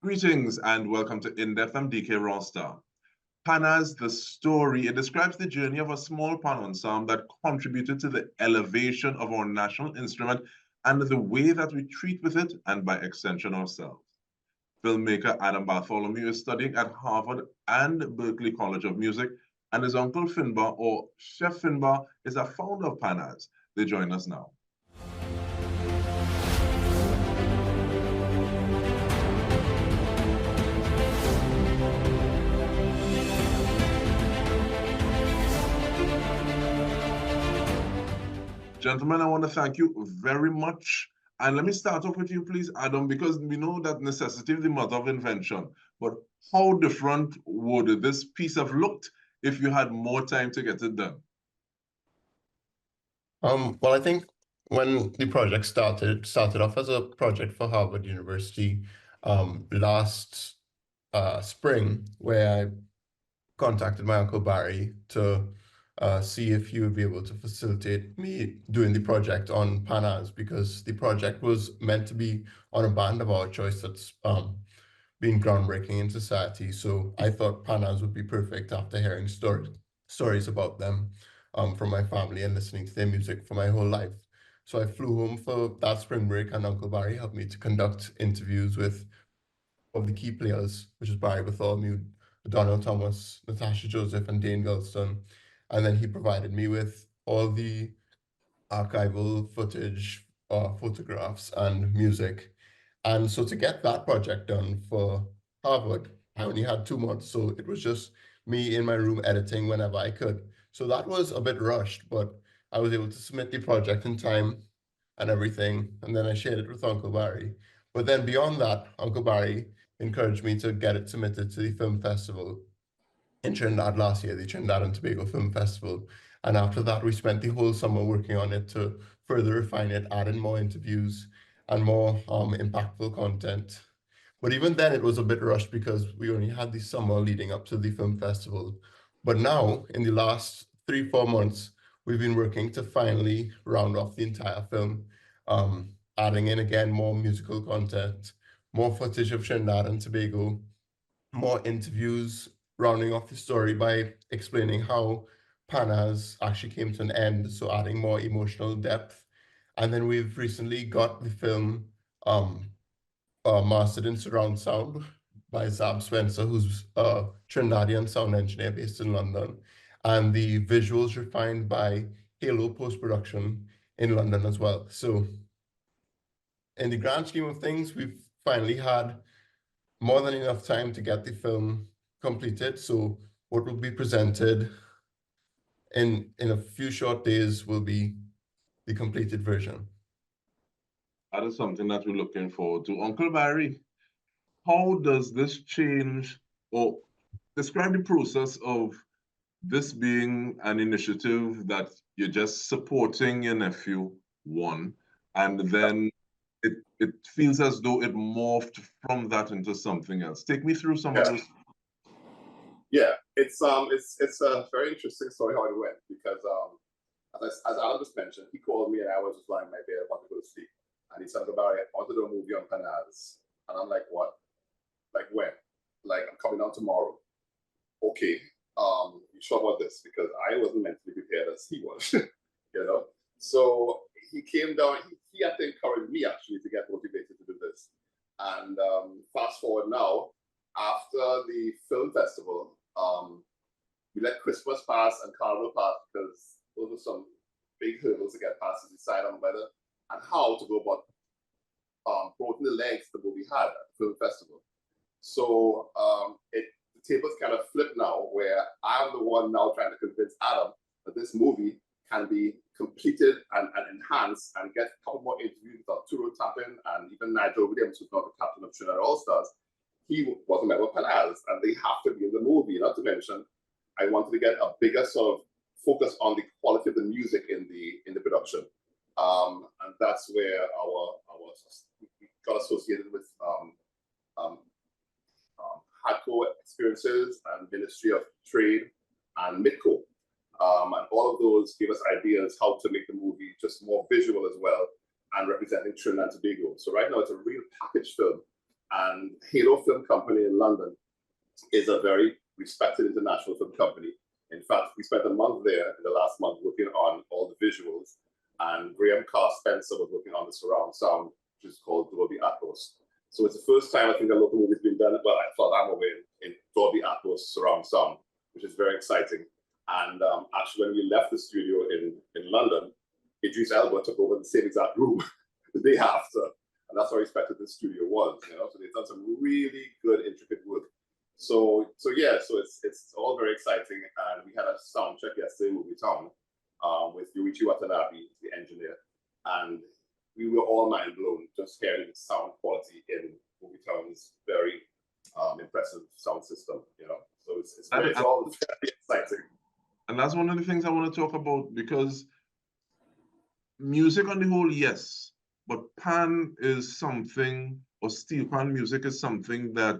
Greetings and welcome to In-Depth. I'm Dike Rostant. Panazz, the story, it describes the journey of a small pan ensemble that contributed to the elevation of our national instrument and the way that we treat with it and by extension ourselves. Filmmaker Bartholomew is studying at Harvard and Berklee College of Music, and his uncle Finbar, or Chef Finbar, is a founder of Panazz. They join us now. Gentlemen, I want to thank you very much. And let me start off with you, please, Adam, because we know that necessity is the mother of invention. But how different would this piece have looked if you had more time to get it done? Well, I think when the project started off as a project for Harvard University last spring, where I contacted my uncle Barry to see if he would be able to facilitate me doing the project on Panazz, because the project was meant to be on a band of our choice that's been groundbreaking in society. So I thought Panazz would be perfect after hearing stories about them from my family and listening to their music for my whole life. So I flew home for that spring break, and Uncle Barry helped me to conduct interviews with of the key players, which is Barry Bartholomew, Donald Thomas, Natasha Joseph, and Dane Gulston. And then he provided me with all the archival footage, photographs, and music. And so to get that project done for Harvard, I only had 2 months. So it was just me in my room editing whenever I could. So that was a bit rushed, but I was able to submit the project in time and everything. And then I shared it with Uncle Barry. But then beyond that, Uncle Barry encouraged me to get it submitted to the film festival in Trinidad last year, the Trinidad and Tobago Film Festival. And after that, we spent the whole summer working on it to further refine it, add in more interviews and more impactful content. But even then, it was a bit rushed because we only had the summer leading up to the film festival. But now, in the last 3-4 months, we've been working to finally round off the entire film, adding in again more musical content, more footage of Trinidad and Tobago, more interviews, rounding off the story by explaining how Panazz actually came to an end, so adding more emotional depth. And then we've recently got the film mastered in surround sound by Zab Spencer, who's a Trinidadian sound engineer based in London, and the visuals refined by Halo Post-Production in London as well. So in the grand scheme of things, we've finally had more than enough time to get the film completed. So what will be presented in a few short days will be the completed version. That is something that we're looking forward to. Uncle Barry, how does this change or describe the process of this being an initiative that you're just supporting your nephew, one, and then it feels as though it morphed from that into something else. Take me through some of those. Yeah, it's a very interesting story how it went, because as Alan just mentioned, he called me and I was just lying in my bed about to go to sleep, and he said about it, I want to do a movie on Panazz, and I'm like, what? Like when? Like, I'm coming down tomorrow. Okay, you sure about this? Because I wasn't mentally prepared as he was, you know. So he came down. He had to encourage me actually to get motivated to do this. And fast forward now, after the film festival, we let Christmas pass and Carnival pass because those were some big hurdles to get past to decide on whether and how to go about promoting the legs the movie had at the film festival. So the tables kind of flipped now, where I'm the one now trying to convince Adam that this movie can be completed and enhanced and get a couple more interviews with Arturo Tappan and even Nigel Williams, who's now the captain of Trinidad All Stars. He was a member of Panazz, and they have to be in the movie. Not to mention, I wanted to get a bigger sort of focus on the quality of the music in the production, and that's where we got associated with Hadco Experiences and Ministry of Trade and Midco. And all of those gave us ideas how to make the movie just more visual as well and representing Trinidad and Tobago. So right now it's a real package film And Halo Film Company in London is a very respected international film company. In fact, we spent a month there in the last month working on all the visuals, and Graham Carr Spencer was working on the surround sound, which is called Dolby Atmos. So it's the first time I think a local movie's been done, well, I thought I'm aware, in Dolby Atmos surround sound, which is very exciting. And actually, when we left the studio in London, Idris Elba took over the same exact room the day after. And that's how respected the studio was, you know. So they've done some really good, intricate work. So it's all very exciting. And we had a sound check yesterday in Movie Town with Yuichi Watanabe, the engineer. And we were all mind blown just hearing the sound quality in Movie Town's very impressive sound system, you know. So it's all very exciting. And that's one of the things I want to talk about, because music on the whole, yes, but pan is something, or steel pan music is something that,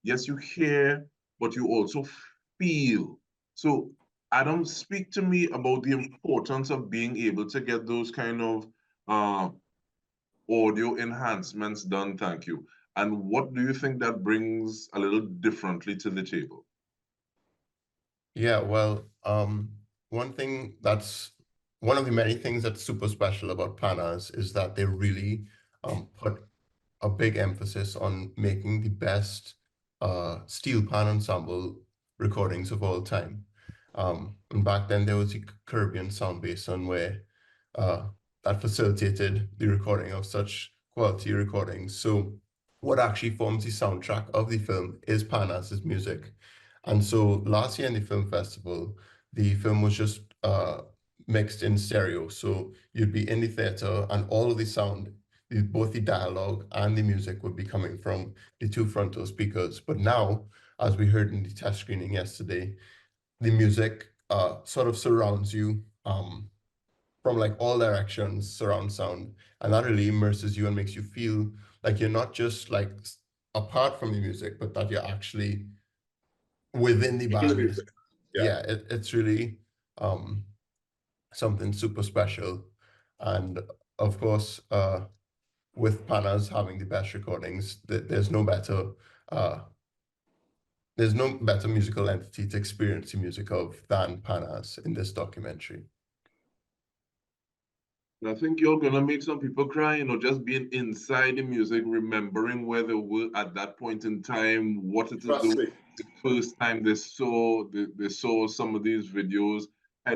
yes, you hear, but you also feel. So Adam, speak to me about the importance of being able to get those kind of audio enhancements done, thank you. And what do you think that brings a little differently to the table? Yeah, well, one of the many things that's super special about Panazz is that they really put a big emphasis on making the best steel pan ensemble recordings of all time. And back then there was the Caribbean Sound Basin where that facilitated the recording of such quality recordings. So what actually forms the soundtrack of the film is Panazz's music. And so last year in the film festival, the film was just mixed in stereo. So you'd be in the theater and all of the sound, both the dialogue and the music would be coming from the two frontal speakers. But now, as we heard in the test screening yesterday, the music sort of surrounds you from like all directions, surround sound, and that really immerses you and makes you feel like you're not just like apart from the music, but that you're actually within the band. Yeah, it's really something super special. And of course, with Panazz having the best recordings, there's no better musical entity to experience the music of than Panazz in this documentary. I think you're gonna make some people cry, you know, just being inside the music, remembering where they were at that point in time, what it is the first time they saw some of these videos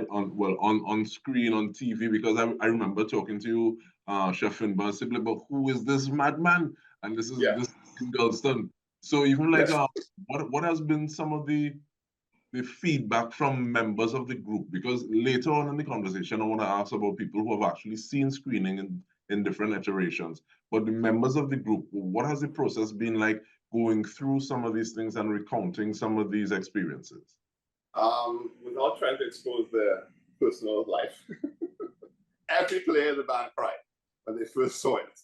on screen on TV. Because I remember talking to you, Chef Finbar, simply about who is this madman, and this is this Girlston. So even like what has been some of the feedback from members of the group? Because later on in the conversation, I want to ask about people who have actually seen screening in different iterations. But the members of the group, what has the process been like going through some of these things and recounting some of these experiences? Without trying to expose their personal life, every player in the band cried when they first saw it.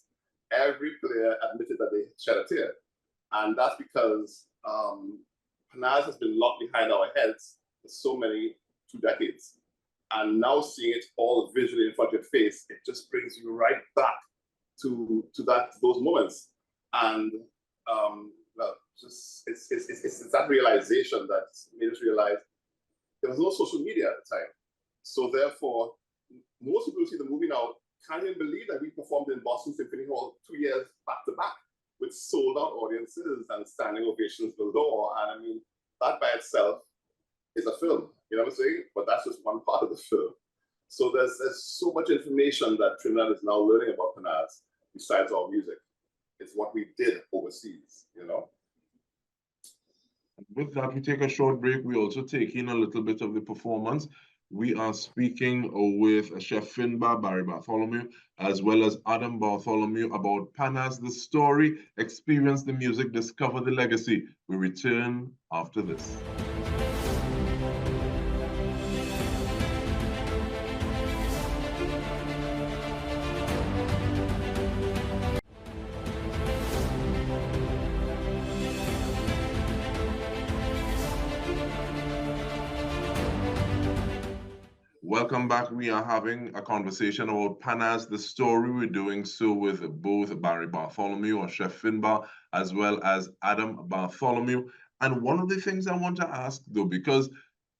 Every player admitted that they shed a tear. And that's because Panazz has been locked behind our heads for so many 2 decades. And now seeing it all visually in front of your face, it just brings you right back to those moments. And it's that realization that made us realize there was no social media at the time. So therefore, most people who see the movie now can't even believe that we performed in Boston Symphony Hall 2 years back to back with sold out audiences and standing ovations galore. And I mean, that by itself is a film, you know what I'm saying? But that's just one part of the film. So there's so much information that Trinidad is now learning about Panazz besides our music. It's what we did overseas, you know? With that, we take a short break. We also take in a little bit of the performance. We are speaking with Chef Finbar, Barry Bartholomew, as well as Adam Bartholomew about Panazz, the story, experience the music, discover the legacy. We return after this. Welcome back. We are having a conversation about Panazz, the story. We're doing so with both Barry Bartholomew or Chef Finbar, as well as Adam Bartholomew. And one of the things I want to ask though, because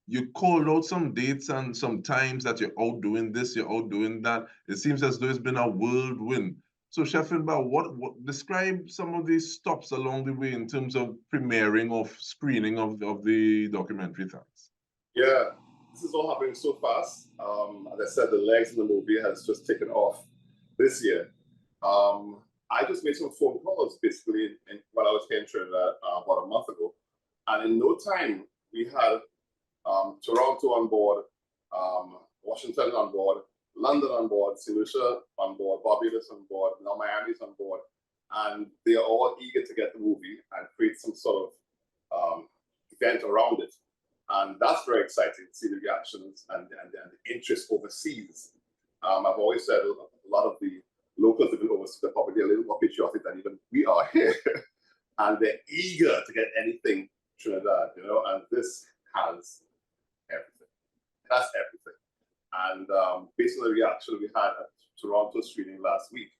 you called out some dates and some times that you're out doing this, you're out doing that. It seems as though it's been a whirlwind. So Chef Finbar, what describe some of these stops along the way in terms of premiering or screening of the documentary? Thanks. Yeah, this is all happening so fast. As I said, the legs in the movie has just taken off this year. I just made some phone calls basically while I was here in Trinidad about a month ago. And in no time, we had Toronto on board, Washington on board, London on board, St. Lucia on board, Barbados on board, now Miami's on board. And they are all eager to get the movie and create some sort of event around it. And that's very exciting to see the reactions and the interest overseas. I've always said a lot of the locals have been overseas, they're probably a little more patriotic than even we are here. And they're eager to get anything Trinidad, you know, and this has everything. That's everything. And based on the reaction we had at Toronto screening last week,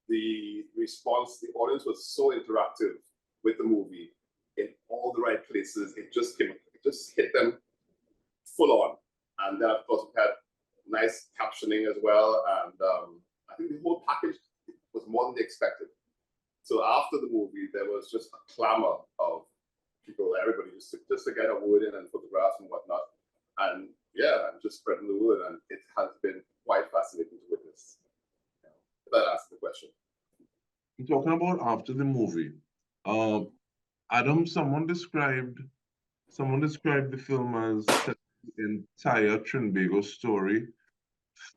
the response, the audience was so interactive with the movie in all the right places. It just hit them full on. And then of course we had nice captioning as well. And I think the whole package was more than they expected. So after the movie, there was just a clamor of people, everybody just to get a word in and photographs and whatnot. And yeah, I'm just spreading the word, and it has been quite fascinating to witness. If that answers the question. Talking about after the movie, Adam, someone described the film as the entire Trinbago story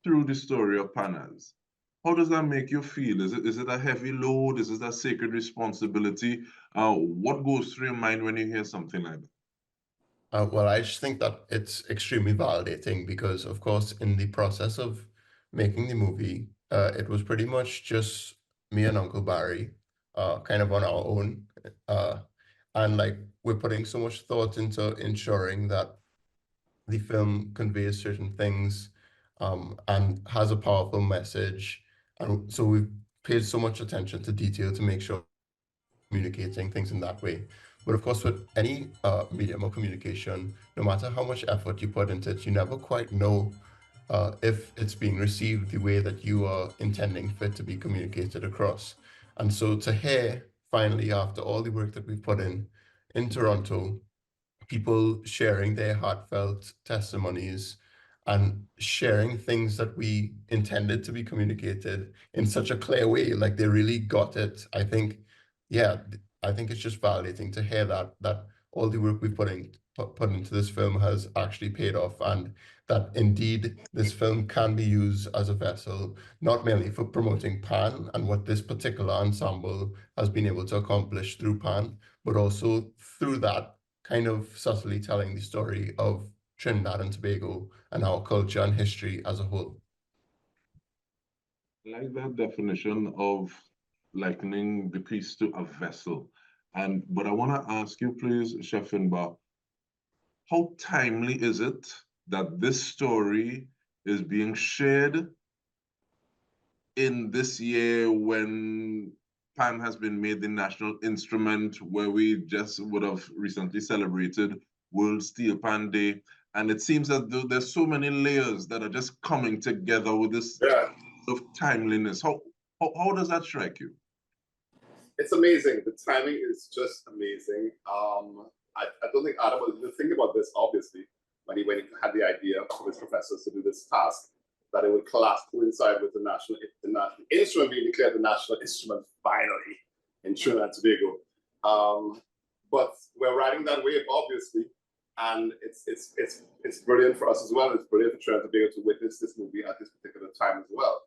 through the story of Panazz. How does that make you feel? Is it a heavy load? Is it a sacred responsibility? What goes through your mind when you hear something like that? Well, I just think that it's extremely validating because, of course, in the process of making the movie, it was pretty much just me and Uncle Barry, kind of on our own. And like we're putting so much thought into ensuring that the film conveys certain things and has a powerful message. And so we've paid so much attention to detail to make sure communicating things in that way. But of course, with any medium of communication, no matter how much effort you put into it, you never quite know if it's being received the way that you are intending for it to be communicated across. And so to hear finally, after all the work that we've put in Toronto, people sharing their heartfelt testimonies and sharing things that we intended to be communicated in such a clear way, like they really got it. I think, yeah, I think it's just validating to hear that all the work we've put into this film has actually paid off, and that indeed this film can be used as a vessel, not merely for promoting Pan and what this particular ensemble has been able to accomplish through Pan, but also through that kind of subtly telling the story of Trinidad and Tobago and our culture and history as a whole. I like that definition of likening the piece to a vessel. But I want to ask you, please, Chef Finbar, how timely is it that this story is being shared in this year when Pan has been made the national instrument, where we just would have recently celebrated World Steel Pan Day? And it seems that there's so many layers that are just coming together with this of timeliness. How does that strike you? It's amazing. The timing is just amazing. I don't think Adam was thinking about this, obviously, when he had the idea of his professors to do this task, that it would coincide with the national instrument being declared the national instrument finally in Trinidad and Tobago. But we're riding that wave, obviously, and it's brilliant for us as well. It's brilliant for Trinidad and Tobago to witness this movie at this particular time as well.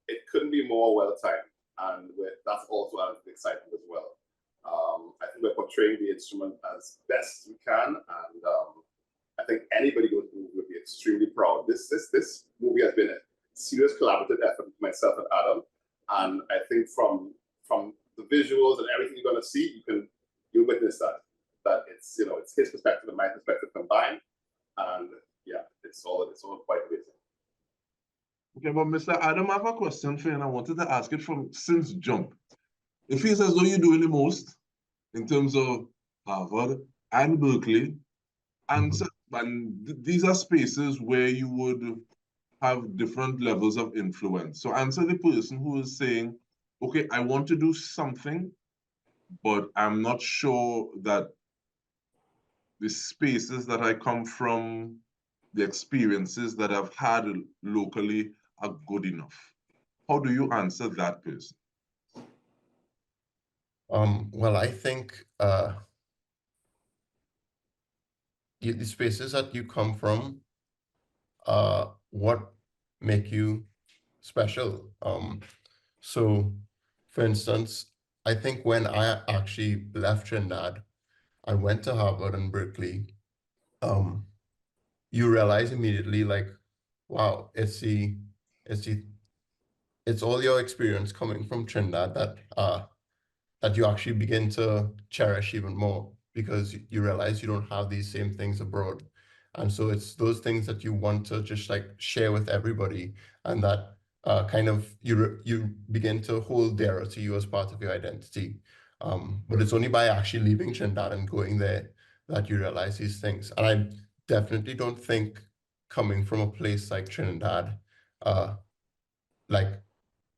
It couldn't be more well timed, and that's also added to the excitement as well. I think we're portraying the instrument as best we can, and I think anybody going to the movie would be extremely proud. This movie has been a serious collaborative effort with myself and Adam, and I think from the visuals and everything you're going to see, you'll witness that it's it's his perspective and my perspective combined, and yeah, it's all quite amazing. Okay, but Mr. Adam, I have a question for you, and I wanted to ask it from since jump. It feels as though you're doing the most in terms of Harvard and Berkeley, and, these are spaces where you would have different levels of influence. So answer the person who is saying, okay, I want to do something, but I'm not sure that the spaces that I come from, the experiences that I've had locally are good enough. How do you answer that person? Well, I think the spaces that you come from what make you special. So for instance, I think when I actually left Trinidad, I went to Harvard and Berkeley. You realize immediately, like, wow, it's all your experience coming from Trinidad that you actually begin to cherish even more, because you realize you don't have these same things abroad. And so it's those things that you want to just like share with everybody, and that kind of you begin to hold dearer to you as part of your identity. But it's only by actually leaving Trinidad and going there that you realize these things. And I definitely don't think coming from a place like Trinidad, like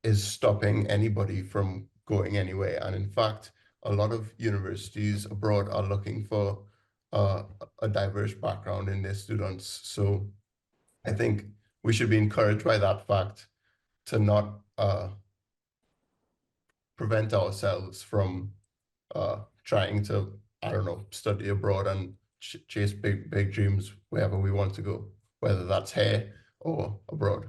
is stopping anybody from going anywhere. And in fact, a lot of universities abroad are looking for a diverse background in their students. So I think we should be encouraged by that fact to not prevent ourselves from trying to, I don't know, study abroad and chase big dreams wherever we want to go, whether that's here or abroad.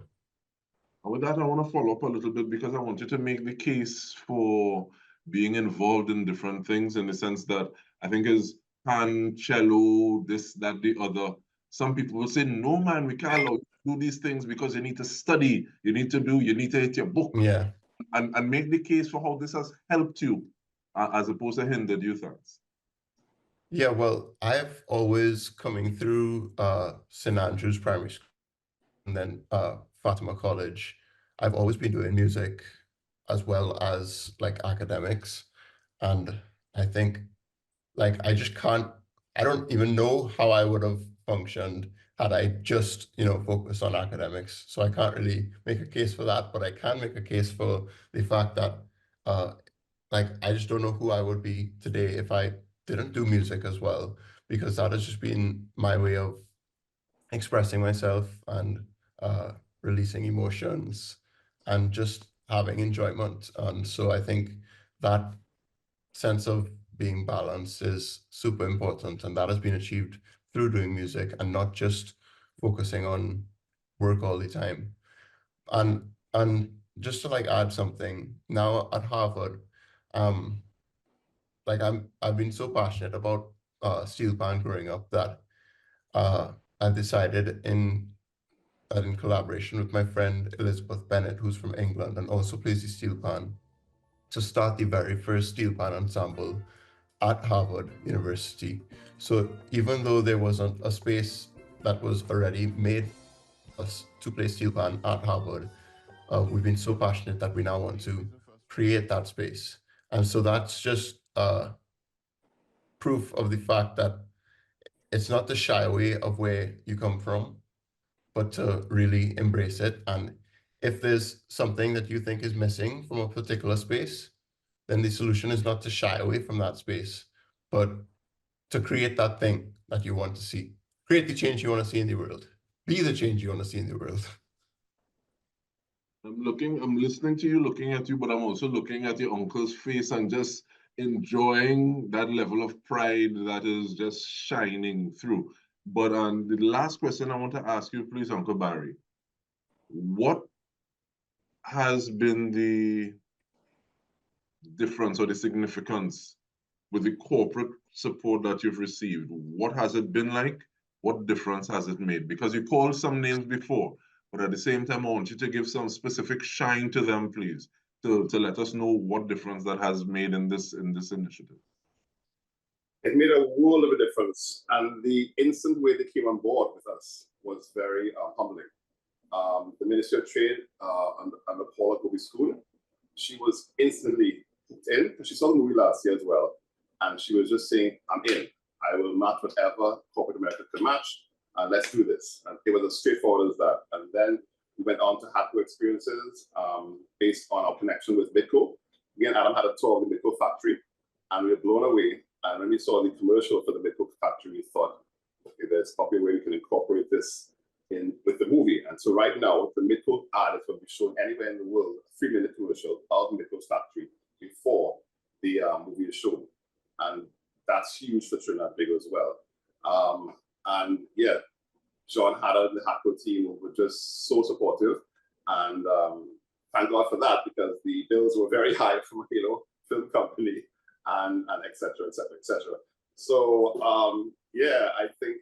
With that, I want to follow up a little bit, because I want you to make the case for being involved in different things, in the sense that I think is pan, cello, this, that, the other. Some people will say, no, man, we can't allow you to do these things because you need to study, you need to hit your book. Yeah. And make the case for how this has helped you as opposed to hindered you. Thanks. Yeah, well, I've always coming through St. Andrew's Primary School and then Fatima College. I've always been doing music as well as like academics. And I think like I don't even know how I would have functioned had I just, focused on academics. So I can't really make a case for that, but I can make a case for the fact that like I just don't know who I would be today if I didn't do music as well, because that has just been my way of expressing myself and releasing emotions and just having enjoyment. And so I think that sense of being balanced is super important, and that has been achieved through doing music and not just focusing on work all the time. And just to like add something, now at Harvard, like I've been so passionate about steel pan growing up that I decided in collaboration with my friend Elizabeth Bennett, who's from England and also plays the steel pan, to start the very first steel pan ensemble at Harvard University. So even though there wasn't a space that was already made us to play steel pan at Harvard, we've been so passionate that we now want to create that space. And so that's just proof of the fact that it's not to shy away of where you come from, but to really embrace it. And if there's something that you think is missing from a particular space, then the solution is not to shy away from that space, but to create that thing that you want to see. Create the change you want to see in the world. Be the change you want to see in the world. I'm listening to you, looking at you, but I'm also looking at your uncle's face and just enjoying that level of pride that is just shining through. But the last question I want to ask you, please, Uncle Barry, what has been the difference or the significance with the corporate support that you've received? What has it been like? What difference has it made? Because you called some names before, but at the same time, I want you to give some specific shine to them, please, to let us know what difference that has made in this initiative. It made a world of a difference, and the instant way they came on board with us, was very humbling. The Ministry of Trade under Paula Gobi-Schoon, she was instantly hooked in, because she saw the movie last year as well, and she was just saying, I'm in. I will match whatever corporate America can match, and let's do this. And it was as straightforward as that. And then we went on to Hatco experiences based on our connection with Midco. Me and Adam had a tour of the Midco factory, and we were blown away. And when we saw the commercial for the Midco factory, we thought, okay, there's probably a way we can incorporate this in with the movie. And so right now, the Midco ad is going to be shown anywhere in the world, a 3-minute commercial of Midco's factory before the movie is shown. And that's huge for Trinidad Tobago as well. And yeah, John Haddad and the Hatco team were just so supportive. And thank God for that, because the bills were very high from a film company and et cetera, et cetera, et cetera. So yeah, I think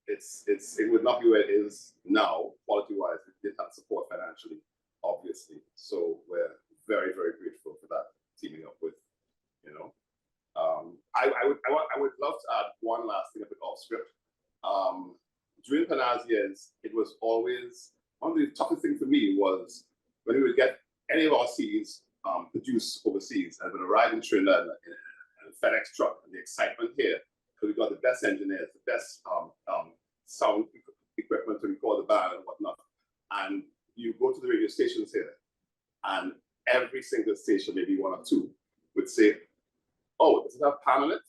it would not be where it is now, quality-wise. It did have support financially, obviously. So we're very, very grateful for that teaming up with, I would love to add one last thing a bit off script. During Panazz years, it was always, one of the toughest things for me was when we would get any of our seeds produced overseas and would arrive in Trinidad in a FedEx truck, and the excitement here, because we got the best engineers, the best sound equipment to record the band and whatnot. And you go to the radio stations here, and every single station, maybe one or two, would say, oh, does it have pan on it?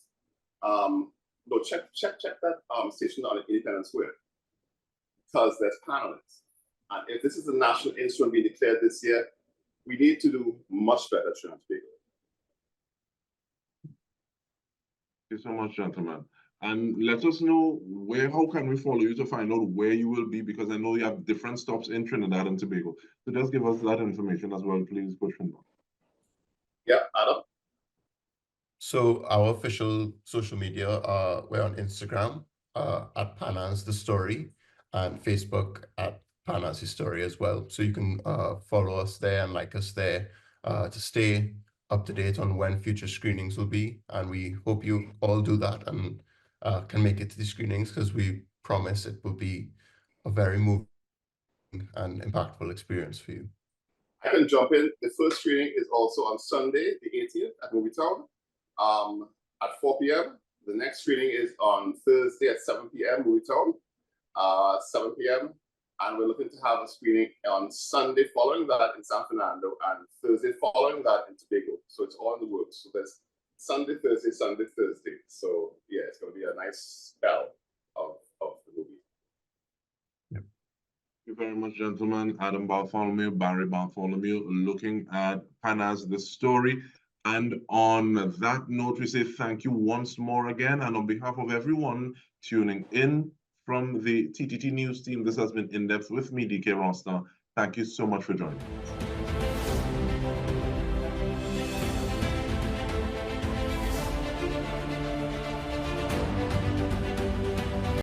No, check that station on Independence Square, because there's pan on it. And if this is a national instrument being declared this year, we need to do much better, Trinidad Tobago. Thank you so much, gentlemen. And let us know how can we follow you to find out where you will be, because I know you have different stops in Trinidad and Tobago. So just give us that information as well, please, Coach Finbar. Yeah, Adam? So our official social media, we're on Instagram at Panazz the Story, and Facebook at Panazz the Story as well. So you can follow us there and like us there to stay up to date on when future screenings will be. And we hope you all do that and can make it to the screenings, because we promise it will be a very moving and impactful experience for you. I can jump in. The first screening is also on Sunday, the 18th at Movietown at 4 p.m. The next screening is on Thursday at 7 p.m. Movietown, 7 p.m. And we're looking to have a screening on Sunday following that in San Fernando, and Thursday following that in Tobago. So it's all in the works. So there's Sunday, Thursday, Sunday, Thursday. So yeah, it's going to be a nice spell of the movie. Thank you very much, gentlemen. Adam Bartholomew, Barry Bartholomew, looking at Panazz the Story. And on that note, we say thank you once more again. And on behalf of everyone tuning in from the TTT News team, this has been In Depth with me, Dike Rostant. Thank you so much for joining us.